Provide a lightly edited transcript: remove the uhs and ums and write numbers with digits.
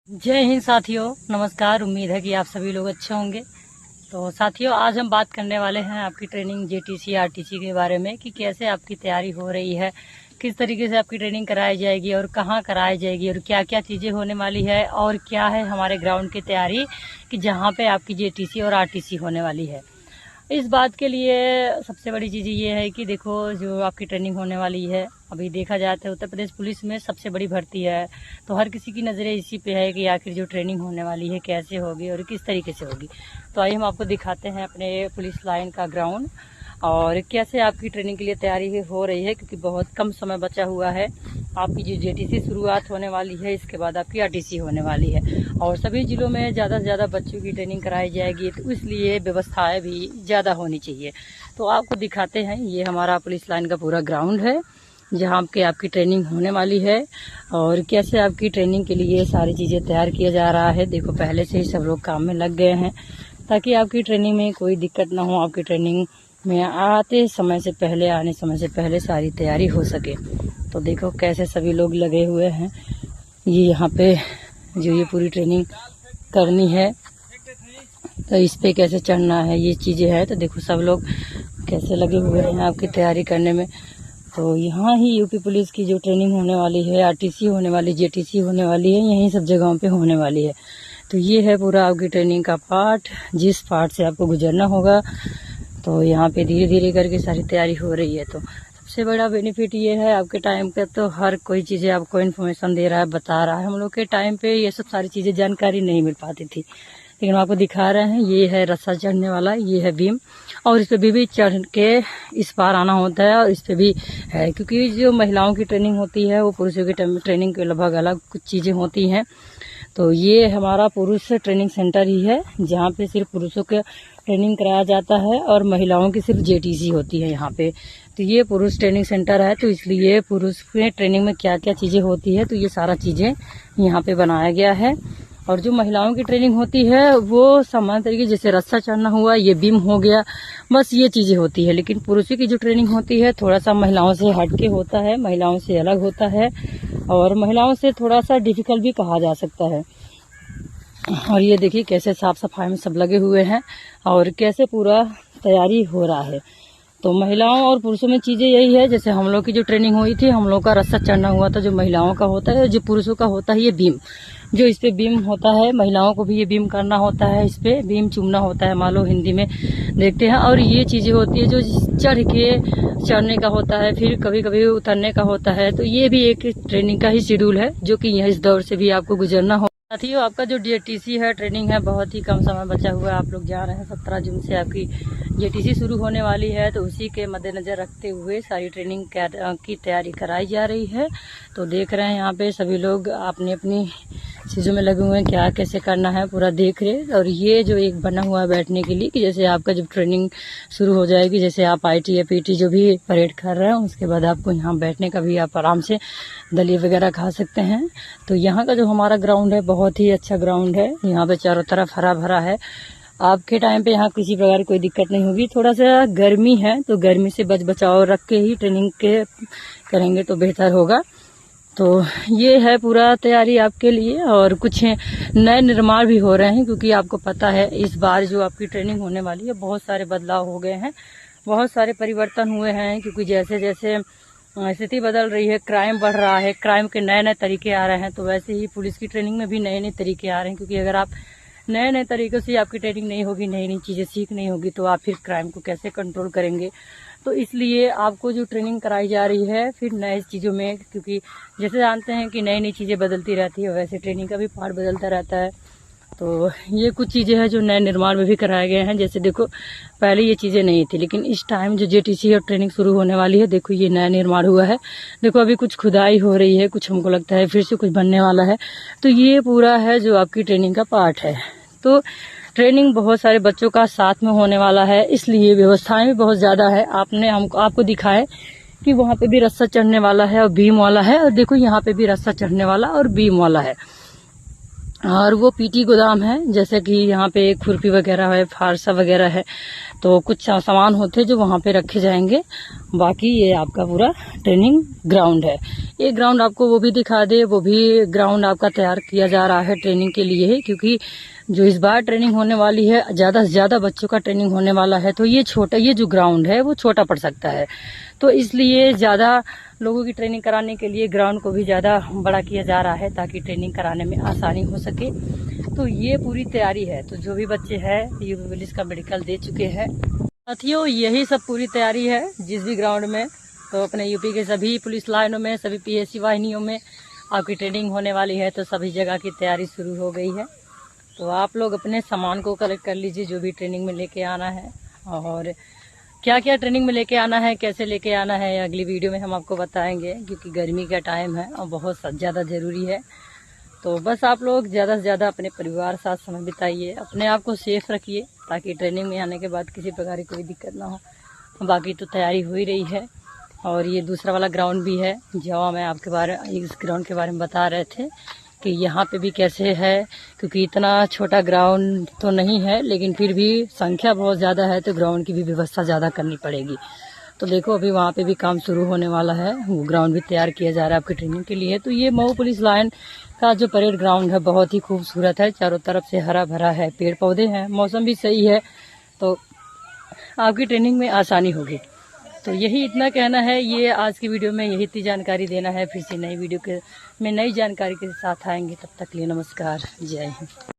जय हिंद साथियों, नमस्कार। उम्मीद है कि आप सभी लोग अच्छे होंगे। तो साथियों, आज हम बात करने वाले हैं आपकी ट्रेनिंग जेटीसी आरटीसी के बारे में कि कैसे आपकी तैयारी हो रही है, किस तरीके से आपकी ट्रेनिंग कराई जाएगी और कहाँ कराई जाएगी और क्या क्या चीज़ें होने वाली है और क्या है हमारे ग्राउंड की तैयारी कि जहाँ पे आपकी जेटीसी और आरटीसी होने वाली है। इस बात के लिए सबसे बड़ी चीज़ ये है कि देखो, जो आपकी ट्रेनिंग होने वाली है, अभी देखा जाए तो उत्तर प्रदेश पुलिस में सबसे बड़ी भर्ती है, तो हर किसी की नज़रें इसी पे है कि आखिर जो ट्रेनिंग होने वाली है कैसे होगी और किस तरीके से होगी। तो आइए हम आपको दिखाते हैं अपने पुलिस लाइन का ग्राउंड और कैसे आपकी ट्रेनिंग के लिए तैयारी हो रही है, क्योंकि बहुत कम समय बचा हुआ है। आपकी जो जेटीसी शुरुआत होने वाली है, इसके बाद आपकी आरटीसी होने वाली है और सभी जिलों में ज़्यादा से ज़्यादा बच्चों की ट्रेनिंग कराई जाएगी, तो इसलिए व्यवस्थाएं भी ज़्यादा होनी चाहिए। तो आपको दिखाते हैं, ये हमारा पुलिस लाइन का पूरा ग्राउंड है जहाँ पे आपकी ट्रेनिंग होने वाली है और कैसे आपकी ट्रेनिंग के लिए सारी चीज़ें तैयार किया जा रहा है। देखो, पहले से ही सब लोग काम में लग गए हैं ताकि आपकी ट्रेनिंग में कोई दिक्कत ना हो, आपकी ट्रेनिंग में आने समय से पहले सारी तैयारी हो सके। तो देखो कैसे सभी लोग लगे हुए हैं। ये यहाँ पे जो ये पूरी ट्रेनिंग करनी है, तो इस पे कैसे चढ़ना है, ये चीज़ें हैं। तो देखो सब लोग कैसे लगे हुए हैं आपकी तैयारी करने में। तो यहाँ ही यूपी पुलिस की जो ट्रेनिंग होने वाली है, आरटीसी होने वाली, जेटीसी होने वाली है, यहीं सब जगहों पे होने वाली है। तो ये है पूरा आपकी ट्रेनिंग का पार्ट, जिस पार्ट से आपको गुजरना होगा। तो यहाँ पे धीरे धीरे करके सारी तैयारी हो रही है। तो सबसे बड़ा बेनिफिट ये है, आपके टाइम पे तो हर कोई चीज़ें आपको इन्फॉर्मेशन दे रहा है, बता रहा है। हम लोग के टाइम पे ये सब सारी चीज़ें जानकारी नहीं मिल पाती थी, लेकिन हम आपको दिखा रहे हैं। ये है रस्सा चढ़ने वाला, ये है बीम, और इस पे भी चढ़ के इस पार आना होता है। और इस पे भी है, क्योंकि जो महिलाओं की ट्रेनिंग होती है वो पुरुषों की ट्रेनिंग के लगभग अलग कुछ चीज़ें होती हैं। तो ये हमारा पुरुष ट्रेनिंग सेंटर ही है, जहाँ पे सिर्फ पुरुषों के ट्रेनिंग कराया जाता है और महिलाओं की सिर्फ जेटीसी होती है यहाँ पे। तो ये पुरुष ट्रेनिंग सेंटर है, तो इसलिए पुरुष के ट्रेनिंग में क्या क्या चीज़ें होती है, तो ये सारा चीज़ें यहाँ पे बनाया गया है। और जो महिलाओं की ट्रेनिंग होती है वो सामान्य तरीके, जैसे रस्सा चढ़ना हुआ, ये बीम हो गया, बस ये चीज़ें होती है। लेकिन पुरुषों की जो ट्रेनिंग होती है थोड़ा सा महिलाओं से हटके होता है, महिलाओं से अलग होता है और महिलाओं से थोड़ा सा डिफिकल्ट भी कहा जा सकता है। और ये देखिए कैसे साफ सफाई में सब लगे हुए हैं और कैसे पूरा तैयारी हो रहा है। तो महिलाओं और पुरुषों में चीज़ें यही है, जैसे हम लोग की जो ट्रेनिंग हुई थी, हम लोग का रस्सा चढ़ना हुआ था, जो महिलाओं का होता है। जो पुरुषों का होता है ये बीम, जो इस पे बीम होता है, महिलाओं को भी ये बीम करना होता है, इस पे बीम चूमना होता है, मान लो हिंदी में देखते हैं। और ये चीज़ें होती है जो चढ़ने का होता है, फिर कभी कभी उतरने का होता है। तो ये भी एक ट्रेनिंग का ही शेड्यूल है, जो कि इस दौर से भी आपको गुजरना हो। साथियों, आपका जो जेटीसी है ट्रेनिंग है, बहुत ही कम समय बचा हुआ है। आप लोग जान रहे हैं 17 जून से आपकी जेटीसी शुरू होने वाली है, तो उसी के मद्देनजर रखते हुए सारी ट्रेनिंग की तैयारी कराई जा रही है। तो देख रहे हैं यहाँ पे सभी लोग अपनी अपनी चीज़ों में लगे हुए हैं, क्या कैसे करना है पूरा देख रहे। और ये जो एक बना हुआ है बैठने के लिए, कि जैसे आपका जब ट्रेनिंग शुरू हो जाएगी, जैसे आप आईटी या पीटी जो भी परेड कर रहे हैं, उसके बाद आपको यहाँ बैठने का भी, आप आराम से दलिया वगैरह खा सकते हैं। तो यहाँ का जो हमारा ग्राउंड है बहुत ही अच्छा ग्राउंड है, यहाँ पे चारों तरफ हरा भरा है। आपके टाइम पे यहाँ किसी प्रकार की कोई दिक्कत नहीं होगी। थोड़ा सा गर्मी है, तो गर्मी से बचाव रख के ही ट्रेनिंग के करेंगे तो बेहतर होगा। तो ये है पूरा तैयारी आपके लिए। और कुछ नए निर्माण भी हो रहे हैं, क्योंकि आपको पता है इस बार जो आपकी ट्रेनिंग होने वाली है बहुत सारे बदलाव हो गए हैं, बहुत सारे परिवर्तन हुए हैं। क्योंकि जैसे जैसे स्थिति बदल रही है, क्राइम बढ़ रहा है, क्राइम के नए नए तरीके आ रहे हैं, तो वैसे ही पुलिस की ट्रेनिंग में भी नए नए तरीके आ रहे हैं। क्योंकि अगर आप नए नए तरीकों से आपकी ट्रेनिंग नहीं होगी, नई नई चीज़ें सीख नहीं होगी, तो आप फिर क्राइम को कैसे कंट्रोल करेंगे। तो इसलिए आपको जो ट्रेनिंग कराई जा रही है फिर नई चीज़ों में, क्योंकि जैसे जानते हैं कि नई नई चीज़ें बदलती रहती है, वैसे ट्रेनिंग का भी पार्ट बदलता रहता है। तो ये कुछ चीज़ें हैं जो नए निर्माण में भी कराए गए हैं। जैसे देखो, पहले ये चीज़ें नहीं थी, लेकिन इस टाइम जो जेटीसी और ट्रेनिंग शुरू होने वाली है, देखो ये नया निर्माण हुआ है। देखो अभी कुछ खुदाई हो रही है, कुछ हमको लगता है फिर से कुछ बनने वाला है। तो ये पूरा है जो आपकी ट्रेनिंग का पार्ट है। तो ट्रेनिंग बहुत सारे बच्चों का साथ में होने वाला है, इसलिए व्यवस्थाएं भी बहुत ज़्यादा है। आपको दिखाए कि वहाँ पे भी रस्सा चढ़ने वाला है और बीम वाला है, और देखो यहाँ पे भी रस्सा चढ़ने वाला और बीम वाला है। और वो पीटी गोदाम है, जैसे कि यहाँ पे खुरपी वगैरह है, फारसा वगैरह है, तो कुछ सामान होते जो वहाँ पे रखे जाएंगे। बाकी ये आपका पूरा ट्रेनिंग ग्राउंड है। ये ग्राउंड आपको वो भी दिखा दे, वो भी ग्राउंड आपका तैयार किया जा रहा है ट्रेनिंग के लिए ही, क्योंकि जो इस बार ट्रेनिंग होने वाली है, ज़्यादा से ज़्यादा बच्चों का ट्रेनिंग होने वाला है, तो ये जो ग्राउंड है वो छोटा पड़ सकता है। तो इसलिए ज़्यादा लोगों की ट्रेनिंग कराने के लिए ग्राउंड को भी ज़्यादा बड़ा किया जा रहा है, ताकि ट्रेनिंग कराने में आसानी हो सके। तो ये पूरी तैयारी है। तो जो भी बच्चे हैं यूपी पुलिस का मेडिकल दे चुके हैं। साथियों, यही सब पूरी तैयारी है जिस भी ग्राउंड में, तो अपने यूपी के सभी पुलिस लाइनों में, सभी पीएससी वाहिनियों में आपकी ट्रेनिंग होने वाली है। तो सभी जगह की तैयारी शुरू हो गई है। तो आप लोग अपने सामान को कलेक्ट कर लीजिए, जो भी ट्रेनिंग में लेके आना है, और क्या क्या ट्रेनिंग में लेके आना है, कैसे लेके आना है, अगली वीडियो में हम आपको बताएंगे, क्योंकि गर्मी का टाइम है और बहुत ज़्यादा ज़रूरी है। तो बस आप लोग ज़्यादा से ज़्यादा अपने परिवार साथ समय बिताइए, अपने आप को सेफ रखिए, ताकि ट्रेनिंग में आने के बाद किसी प्रकार की कोई दिक्कत ना हो। बाकी तो तैयारी हो ही रही है। और ये दूसरा वाला ग्राउंड भी है, जहाँ मैं आपके इस ग्राउंड के बारे में बता रहे थे कि यहाँ पे भी कैसे है, क्योंकि इतना छोटा ग्राउंड तो नहीं है, लेकिन फिर भी संख्या बहुत ज़्यादा है, तो ग्राउंड की भी व्यवस्था ज़्यादा करनी पड़ेगी। तो देखो, अभी वहाँ पे भी काम शुरू होने वाला है, वो ग्राउंड भी तैयार किया जा रहा है आपकी ट्रेनिंग के लिए। तो ये मऊ पुलिस लाइन का जो परेड ग्राउंड है बहुत ही खूबसूरत है, चारों तरफ से हरा भरा है, पेड़ पौधे हैं, मौसम भी सही है, तो आपकी ट्रेनिंग में आसानी होगी। तो यही इतना कहना है, ये आज की वीडियो में यही इतनी जानकारी देना है। फिर से नई वीडियो में नई जानकारी के साथ आएंगे, तब तक के लिए नमस्कार, जय हिंद।